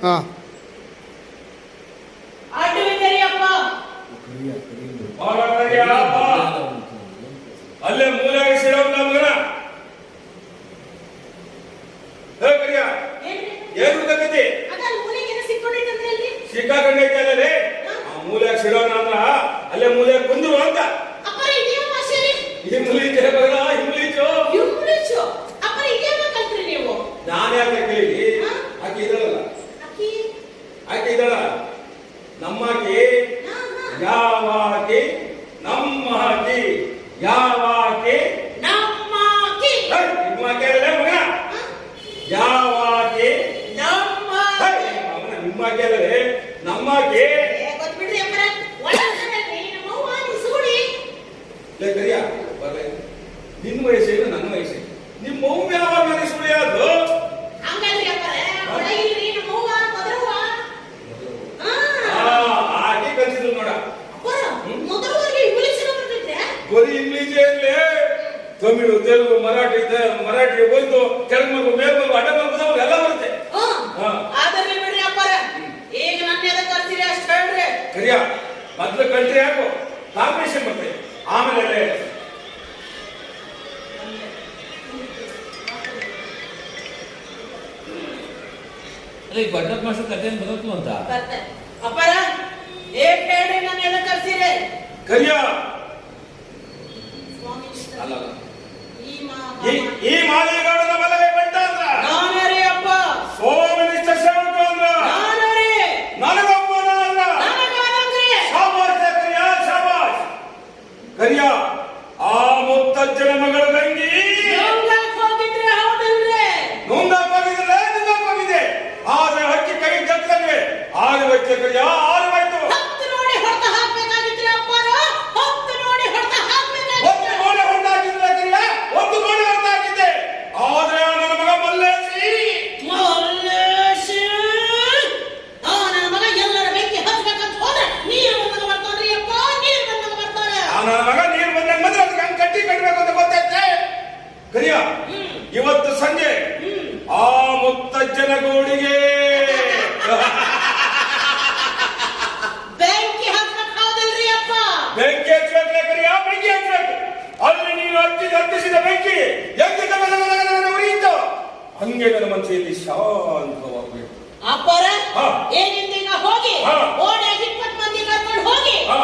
ಹಾಂ ಅಲ್ಲೇ ಮೂಲೆಯಾಗಿ ಸಿಡೋಲ್ಲ ಮಗನ. ಏನು ಗತಿ ಸಿಕ್ಕಾಕೊಂಡೈತೆ ಅಲ್ಲೇ ಆ ಮೂಲೆಯಾಗಿ ಸಿಡೋಣ ಅಂದ್ರ ಅಲ್ಲೇ ಮೂಲೆಯಾಗಿ ಕುಂದ್ರು ಅಂತ ನಾನೇ ಯಾಕೆ ಕೇಳಿ ಆಕೆ ಇದ್ದಾಳಲ್ಲ, ಆಕೆ ಇದ್ದಾಳ ನಮ್ಮಾಕಿ ಯಾವಾಕಿ ನಮ್ಮಾಕಿ ಯಾವಾಕಿ ನಿಮ್ಮಾಕಿ ಅಲ್ಲೇ ಮಗ ಯಾವಾಕಿ ನಿಮ್ಮಾಕಿ ಅಲ್ಲೇ ನಮ್ಮಾಕಿ ಕರಿಯ ನಿನ್ನ ವಯಸ್ಸೇನು ನನ್ನ ವಯಸ್ಸೇನು ನಿಮ್ಮ ಮೌ ಯಾವಾಗ ಮನೆ ಸುಳಿಯಾದ್ರು ಆಕೆ ಕಲಿಸಿದ್ರು ನೋಡ ಬರೀ ಇಂಗ್ಲಿಷೇ ಇರ್ಲಿ ತಮಿಳು ತೆಲುಗು ಮರಾಠಿ ಒಂದು ಕೆಳಗ್ ಮಗು ಮೇಲ್ ಮಗು ಅಡ್ಡ ಮಗು ಎಲ್ಲ ಬರುತ್ತೆ. ಕರಿಯ ಮೊದ್ಲು ಕಂಟ್ರಿ ಹಾಕು ಕಾಂಪಿಟೇಷನ್ ಬರ್ತದೆ ಆಮೇಲೆ ಅಲ್ಲ ಈ ಬಡ್ಡಪ್ಪ ಮಾಸ್ಟರ್ ಕಥೆ ಬರೋದು ಅಂತ ಅಪ್ಪರ ಏನ್ ಹೇಳ್ರಿ ನಾನು ಎಲ್ಲ ಕರ್ಸಿರೆ ಕರಿಯ ಅಲ್ಲ ಈ ಮಾಲಿಗಾಡನ ಬಲವೇ ಬಂಟ ಅಂದ್ರ ನಾನರಿ ಅಪ್ಪ ಸೋಮನಿಷ್ಠ ಸೇವಕ ಅಂದ್ರ ನಾನರಿ ನನಗಪ್ಪನ ಅಂದ್ರ ನನಗಂದ್ರೆ ಶಾಬಾಷ್ ಕರಿಯ ಶಾಬಾಷ್ ಕರಿಯ ಆ ಮುತ್ತಜ್ಜನ ಮಗಳ ಗಂಗಿ ನೋಂದಕ್ಕೆ ಹೋಗಿದ್ರೆ ಹೌದಲ್ರಿ ನೋಂದಕ್ಕೆ ಹೋಗಿದೆ ಆದ್ರೆ ಹಕ್ಕಿ ಕೈ ಕತ್ತಂಗೆ ಆರುವೈತೆ ಕರಿಯ ಆರುವೈತು ಹತ್ತು ನೋಡಿ ಹೊಡೆತ ಹಾಕ್ಬೇಕಾಗಿದ್ರೆ ಅಪ್ಪರ ಹತ್ತು ನೋಡಿ ಹೊಡೆತ ಹಾಕ್ಬೇಕಾಗಿದ್ರೆ ಒಂದು ಗೋಡೆ ಹೊಂದಾಕಿದ್ರೆ ಕರಿಯ ಒಂದು ಗೋಡೆ ಹೊಂದಾಕಿದ್ದೆ ಆದ್ರೆ ನನ್ನ ಮಗ ಮಲ್ಲೇಶಿ ನನ್ನ ಮಗ ಎಲ್ಲರ ಬೆಂಕಿ ಹಚ್ಬೇಕಂತ ಹೋದ್ರೆ ನೀರು ಬಂದಾಗ ಬರ್ತಾನ್ರಿ ಅಪ್ಪ ನೀರು ಬಂದಾಗ ಬರ್ತಾನೆ ನನ್ನ ಮಗ ನೀರು ಬಂದಾಗ ಮಾತ್ರ ಅದಕ್ಕೆ ಹಂಗೆ ಕಟ್ಟಿ ಕಟ್ಟಬೇಕು ಅಂತ ಗೊತ್ತೈತೆ ಕರಿಯ ಇವತ್ತು ಸಂಜೆ ಆ ಮುತ್ತಜ್ಜನ ಗೋಡಿಗೆ ಬೆಂಕಿ ಹಚ್ಬೇಕು ಹೌದಲ್ರಿ ಅಪ್ಪ ಬೆಂಕಿ ಹಚ್ಚಬೇಕೇ ಕರಿಯ ಬೆಂಕಿ ಹಚ್ಚಬೇಕು ಅಲ್ಲಿ ನೀನು ಹತ್ತಿಸಿದ ಬೆಂಕಿ ಹೆಂಗೆ ಉರಿಯಿತು ಹಂಗೆ ನನ್ನ ಮನಸ್ಸಲ್ಲಿ ಶಾಂತವಾಗಬೇಕು ಅಪ್ಪರ ಏನಿಂದ ಹೋಗಿ ಓಡಾಗಿ 20 ಮಂದಿ ಕರ್ಕೊಂಡು ಹೋಗಿ ಆ